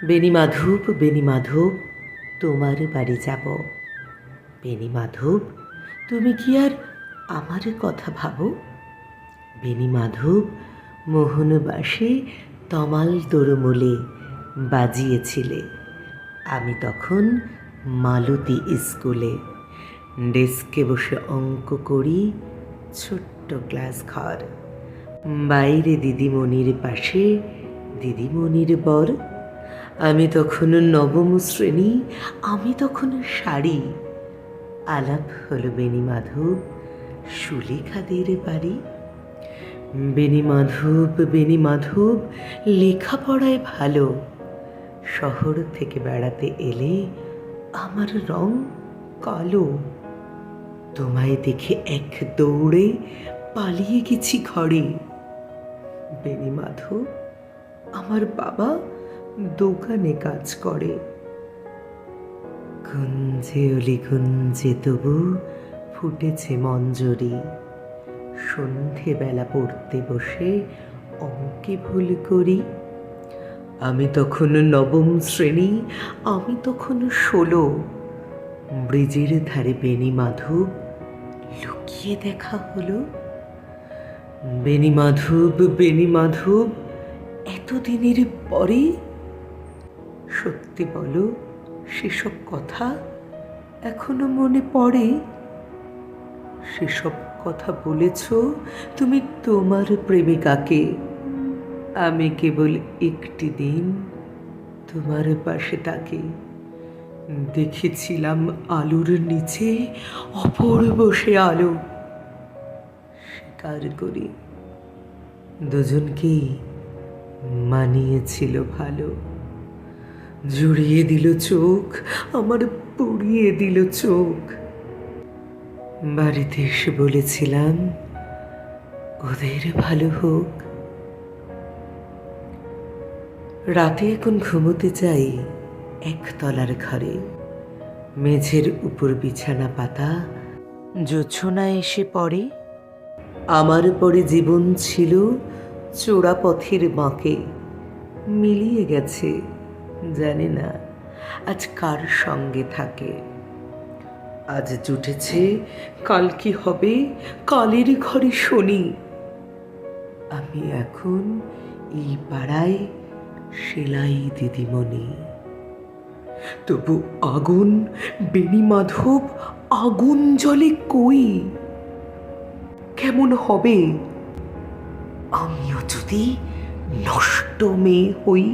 বেণী মাধব, তোমার বাড়ি যাব। বেণী মাধব, তুমি কি আর আমার কথা ভাবো? বেণী মাধব মোহনবাসে তমাল দোরমোলে বাজিয়েছিলে। আমি তখন মালতী স্কুলে ডেস্কে বসে অঙ্ক করি, ছোট্ট ক্লাস ঘর, বাইরে দিদিমণির পাশে দিদিমণির বর। আমি তখন নবম শ্রেণী, আমি তখন শাড়ি। আলাপ হলো বেণী মাধব সুলেখাদের বাড়ি। বেণী মাধব লেখাপড়ায় ভালো। শহর থেকে বেড়াতে এলে আমার রং কালো। তোমায় দেখে এক দৌড়ে পালিয়ে গেছি ঘরে। বেণী মাধব, আমার বাবা দোকানে কাজ করে। গুঞ্জে অলি গুঞ্জে তবু ফুটেছে মঞ্জরি। সন্ধেবেলা পড়তে বসে অঙ্কে ভুল করি। আমি তখন নবম শ্রেণী, আমি তখন 16। ব্রিজের ধারে বেণী মাধব লুকিয়ে দেখা হলো। বেণী মাধব, এতদিনের পরে সত্যি বলো, সেসব কথা এখনো মনে পড়ে? সেসব কথা বলেছ তুমি তোমার প্রেমিকাকে। আমি কেবল একটি দিন তোমার পাশে তাকে দেখেছিলাম আলোর নিচে, অপূর্ব সে আলো। স্বীকার করি, দুজনকেই মানিয়েছিল ভালো। জুড়িয়ে দিল চোখ, আমার পুড়িয়ে দিল চোখ। বাড়িতে এসে বলেছিলাম ওদের ভালো হোক। রাতে এখন ঘুমোতে যাই একতলার ঘরে। মেঝের উপর বিছানা পাতা, জোছনা এসে পড়ে। আমার পরে জীবন ছিল চোরা পথের বাঁকে। মিলিয়ে গেছে, জানি না আজ কার সঙ্গে থাকে। আজ জুটেছে, কাল কি হবে, কালের ঘরে শনি। আমি এখন এই পাড়ায় সেলাই দিদিমণি। তবু আগুন, বেণী মাধব, আগুন জ্বলে কই? কেমন হবে আমিও যদি নষ্ট মেয়ে হই?